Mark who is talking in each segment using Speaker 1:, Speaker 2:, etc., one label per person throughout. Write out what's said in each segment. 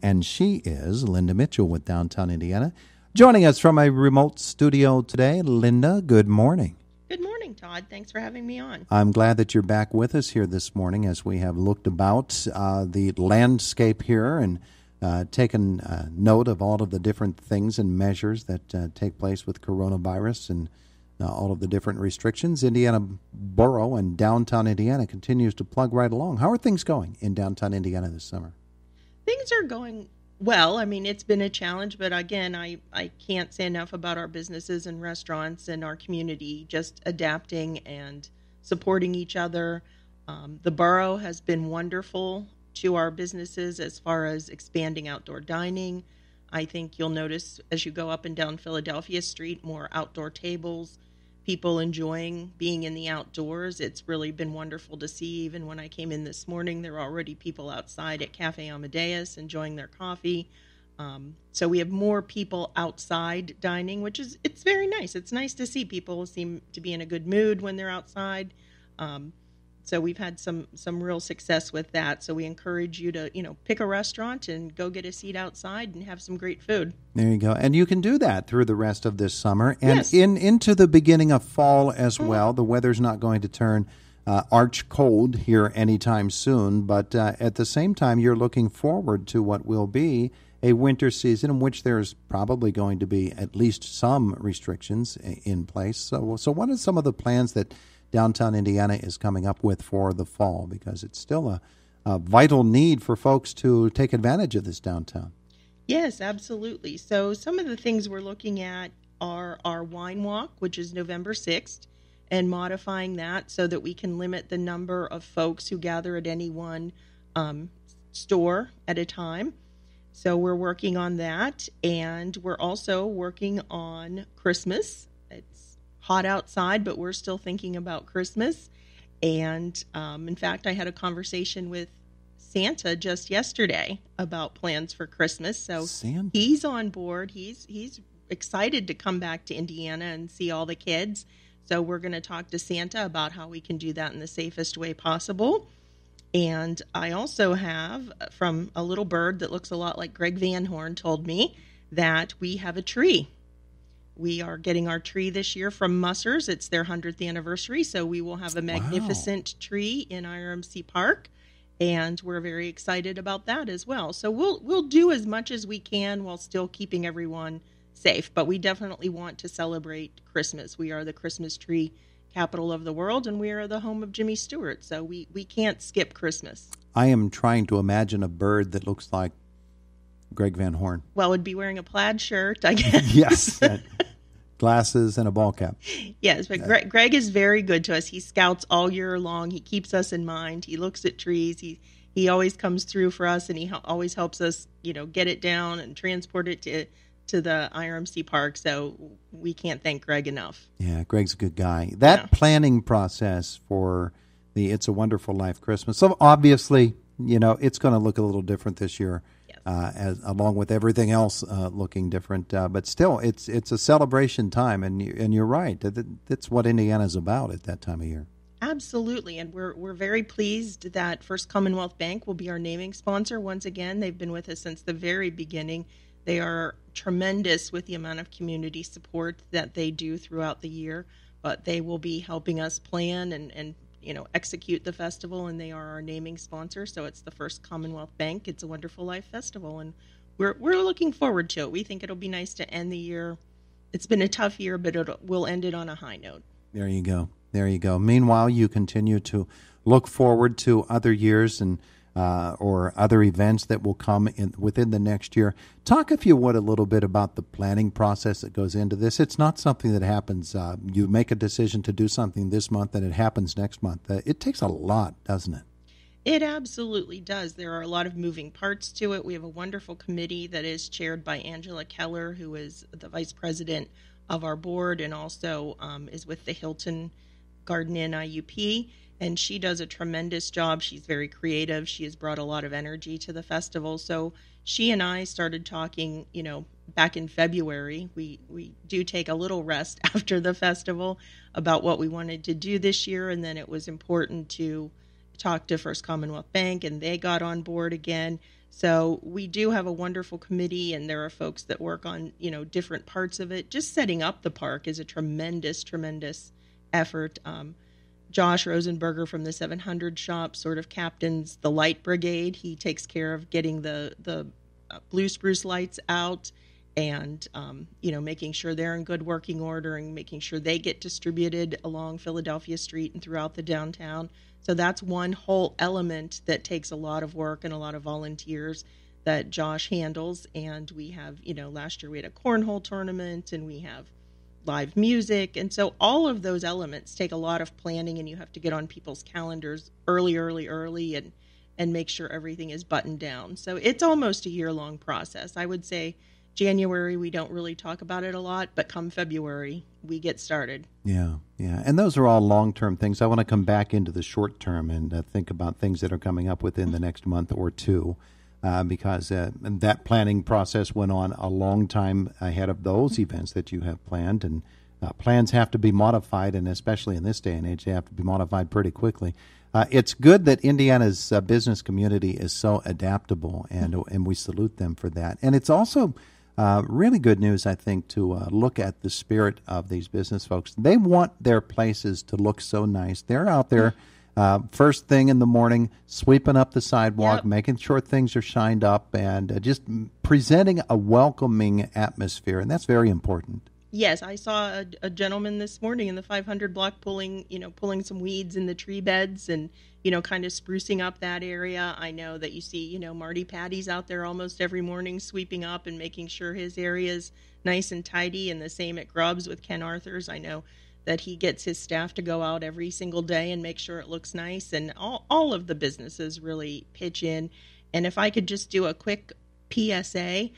Speaker 1: And she is Linda Mitchell with Downtown Indiana. Joining us from a remote studio today, Linda, good morning.
Speaker 2: Good morning, Todd. Thanks for having me on.
Speaker 1: I'm glad that you're back with us here this morning as we have looked about the landscape here and taken note of all of the different things and measures that take place with coronavirus and all of the different restrictions. Indiana Borough and Downtown Indiana continues to plug right along. How are things going in Downtown Indiana this summer?
Speaker 2: Things are going well. I mean, it's been a challenge, but again, I can't say enough about our businesses and restaurants and our community just adapting and supporting each other. The borough has been wonderful to our businesses as far as expanding outdoor dining. I think you'll notice as you go up and down Philadelphia Street, more outdoor tables, people enjoying being in the outdoors. It's really been wonderful to see. Even when I came in this morning, there were already people outside at Cafe Amadeus enjoying their coffee. So we have more people outside dining, it's very nice. It's nice to see people seem to be in a good mood when they're outside. So we've had some real success with that. So we encourage you to, pick a restaurant and go get a seat outside and have some great food.
Speaker 1: There you go. And you can do that through the rest of this summer and
Speaker 2: yes.
Speaker 1: into the beginning of fall as well. The weather's not going to turn arch cold here anytime soon, but at the same time, you're looking forward to what will be a winter season in which there's probably going to be at least some restrictions in place. So what are some of the plans that Downtown Indiana is coming up with for the fall, because it's still a vital need for folks to take advantage of this downtown?
Speaker 2: Yes, absolutely. So some of the things we're looking at are our wine walk, which is November 6th, and modifying that so that we can limit the number of folks who gather at any one store at a time. So we're working on that, and we're also working on Christmas. It's hot outside, but we're still thinking about Christmas. And in fact, I had a conversation with Santa just yesterday about plans for Christmas. So
Speaker 1: Santa.
Speaker 2: He's on board. He's excited to come back to Indiana and see all the kids. So we're going to talk to Santa about how we can do that in the safest way possible. And I also have, from a little bird that looks a lot like Greg Van Horn told me, that we have a tree. We are getting our tree this year from Mussers. It's their 100th anniversary, so we will have a magnificent tree in IRMC Park, and we're very excited about that as well. So we'll do as much as we can while still keeping everyone safe, but we definitely want to celebrate Christmas. We are the Christmas tree capital of the world, and we are the home of Jimmy Stewart, so we can't skip Christmas.
Speaker 1: I am trying to imagine a bird that looks like Greg Van Horn.
Speaker 2: Well, would be wearing a plaid shirt, I guess.
Speaker 1: Yes. Glasses and a ball cap.
Speaker 2: Yes, but Greg is very good to us. He scouts all year long. He keeps us in mind. He looks at trees. He always comes through for us, and he always helps us, get it down and transport it to the IRMC Park. So we can't thank Greg enough.
Speaker 1: Yeah, Greg's a good guy. That planning process for the It's a Wonderful Life Christmas. So obviously, it's going to look a little different this year. As along with everything else looking different, but still, it's a celebration time, and you're right. That's what Indiana's about at that time of year.
Speaker 2: Absolutely, and we're very pleased that First Commonwealth Bank will be our naming sponsor once again. They've been with us since the very beginning. They are tremendous with the amount of community support that they do throughout the year, but they will be helping us plan and execute the festival, and they are our naming sponsor. So it's the First Commonwealth Bank. It's a Wonderful Life Festival, and we're looking forward to it. We think it'll be nice to end the year. It's been a tough year, but we'll end it on a high note.
Speaker 1: There you go. There you go. Meanwhile, you continue to look forward to other years and or other events that will come within the next year. Talk, if you would, a little bit about the planning process that goes into this. It's not something that happens. You make a decision to do something this month and it happens next month. It takes a lot, doesn't it?
Speaker 2: It absolutely does. There are a lot of moving parts to it. We have a wonderful committee that is chaired by Angela Keller, who is the vice president of our board and also is with the Hilton Garden Inn IUP. And she does a tremendous job. She's very creative. She has brought a lot of energy to the festival. So she and I started talking, back in February. We do take a little rest after the festival about what we wanted to do this year. And then it was important to talk to First Commonwealth Bank, and they got on board again. So we do have a wonderful committee, and there are folks that work on, different parts of it. Just setting up the park is a tremendous, tremendous effort. Josh Rosenberger from the 700 shop sort of captains the light brigade. He takes care of getting the blue spruce lights out and, making sure they're in good working order and making sure they get distributed along Philadelphia Street and throughout the downtown. So that's one whole element that takes a lot of work and a lot of volunteers that Josh handles. And we have, last year we had a cornhole tournament and we have live music. And so all of those elements take a lot of planning, and you have to get on people's calendars early and make sure everything is buttoned down. So it's almost a year-long process. I would say January, we don't really talk about it a lot, but come February, we get started.
Speaker 1: Yeah. And those are all long-term things. I want to come back into the short term and think about things that are coming up within the next month or two, because that planning process went on a long time ahead of those events that you have planned, and plans have to be modified, and especially in this day and age, they have to be modified pretty quickly. It's good that Indiana's business community is so adaptable, and we salute them for that. And it's also really good news, I think, to look at the spirit of these business folks. They want their places to look so nice. They're out there first thing in the morning, sweeping up the sidewalk,
Speaker 2: Yep.
Speaker 1: making sure things are shined up, and just presenting a welcoming atmosphere, and that's very important.
Speaker 2: Yes, I saw a gentleman this morning in the 500 block pulling some weeds in the tree beds and, kind of sprucing up that area. I know that you see, Marty Patty's out there almost every morning sweeping up and making sure his area is nice and tidy, and the same at Grubbs with Ken Arthur's. I know that he gets his staff to go out every single day and make sure it looks nice, and all of the businesses really pitch in. And if I could just do a quick PSA,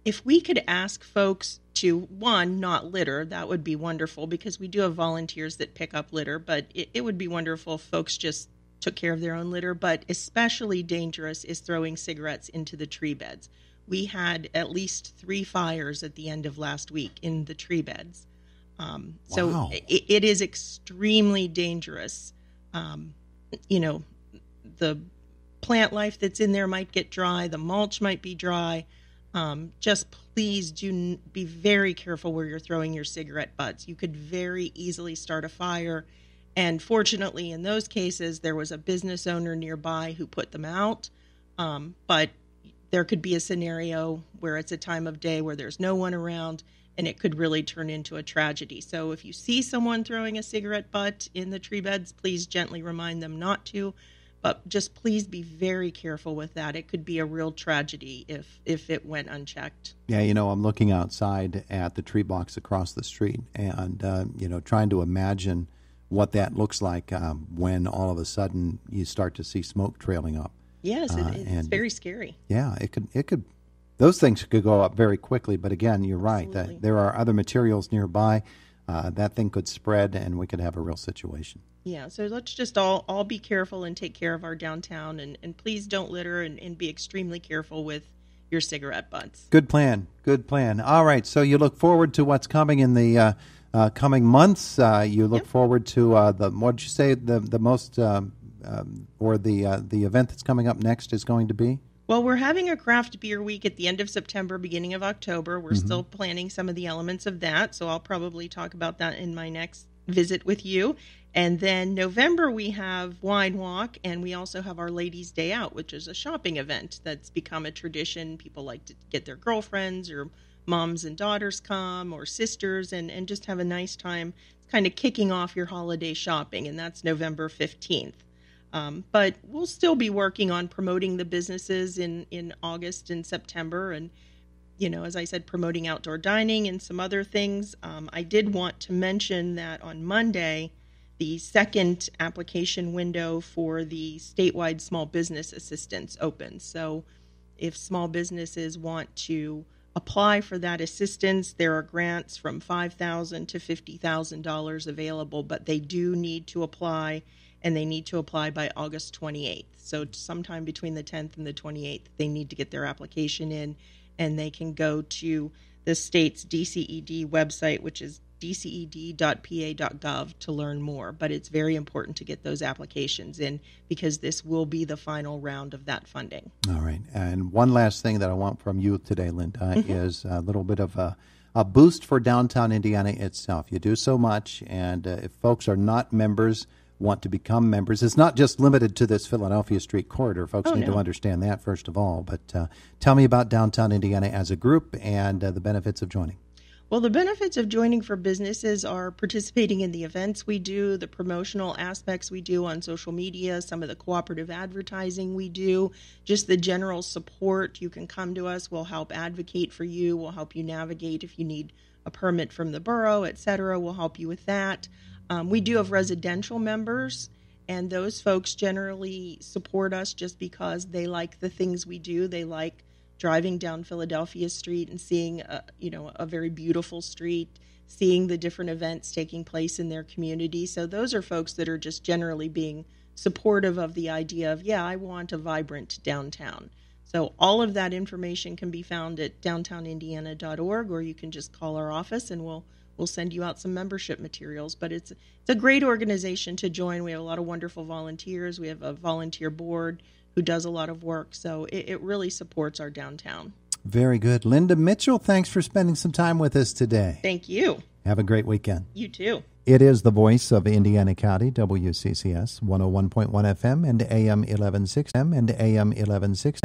Speaker 2: if we could ask folks to, one, not litter, that would be wonderful, because we do have volunteers that pick up litter, but it would be wonderful if folks just took care of their own litter. But especially dangerous is throwing cigarettes into the tree beds. We had at least 3 fires at the end of last week in the tree beds. So
Speaker 1: Wow.
Speaker 2: it is extremely dangerous. The plant life that's in there might get dry, the mulch might be dry. Just please be very careful where you're throwing your cigarette butts. You could very easily start a fire. And fortunately, in those cases, there was a business owner nearby who put them out. But there could be a scenario where it's a time of day where there's no one around, and it could really turn into a tragedy. So if you see someone throwing a cigarette butt in the tree beds, please gently remind them not to. But just please be very careful with that. It could be a real tragedy if it went unchecked.
Speaker 1: Yeah, I'm looking outside at the tree box across the street and, trying to imagine what that looks like when all of a sudden you start to see smoke trailing up.
Speaker 2: Yes, it's very scary.
Speaker 1: Yeah, it could. Those things could go up very quickly. But again, you're right.
Speaker 2: Absolutely.
Speaker 1: There are other materials nearby. That thing could spread, and we could have a real situation.
Speaker 2: Yeah, so let's just all be careful and take care of our downtown, and please don't litter, and be extremely careful with your cigarette butts.
Speaker 1: Good plan. All right, so you look forward to what's coming in the coming months. You look forward to what did you say the most or the event that's coming up next is going to be?
Speaker 2: Well, we're having a craft beer week at the end of September, beginning of October. We're still planning some of the elements of that, so I'll probably talk about that in my next visit with you. And then November, we have Wine Walk, and we also have our Ladies' Day Out, which is a shopping event that's become a tradition. People like to get their girlfriends or moms and daughters come, or sisters, and just have a nice time. It's kind of kicking off your holiday shopping, and that's November 15th. But we'll still be working on promoting the businesses in August and September, and, as I said, promoting outdoor dining and some other things. I did want to mention that on Monday, the second application window for the statewide small business assistance opens. So if small businesses want to apply for that assistance, there are grants from $5,000 to $50,000 available, but they do need to apply, and they need to apply by August 28th. So sometime between the 10th and the 28th, they need to get their application in, and they can go to the state's DCED website, which is dced.pa.gov to learn more. But it's very important to get those applications in because this will be the final round of that funding.
Speaker 1: All right. And one last thing that I want from you today, Linda, is a little bit of a boost for downtown Indiana itself. You do so much, and if folks are not members, want to become members, it's not just limited to this Philadelphia Street corridor. Folks need to understand that, first of all. But tell me about downtown Indiana as a group and the benefits of joining.
Speaker 2: Well, the benefits of joining for businesses are participating in the events we do, the promotional aspects we do on social media, some of the cooperative advertising we do, just the general support. You can come to us. We'll help advocate for you. We'll help you navigate if you need a permit from the borough, et cetera. We'll help you with that. We do have residential members, and those folks generally support us just because they like the things we do. They like driving down Philadelphia Street and seeing a very beautiful street, seeing the different events taking place in their community. So those are folks that are just generally being supportive of the idea of, I want a vibrant downtown. So all of that information can be found at downtownindiana.org, or you can just call our office and we'll send you out some membership materials. But it's a great organization to join. We have a lot of wonderful volunteers. We have a volunteer board who does a lot of work. So it really supports our downtown.
Speaker 1: Very good. Linda Mitchell, thanks for spending some time with us today.
Speaker 2: Thank you.
Speaker 1: Have a great weekend.
Speaker 2: You too.
Speaker 1: It is the voice of Indiana County, WCCS, 101.1 FM and AM 1160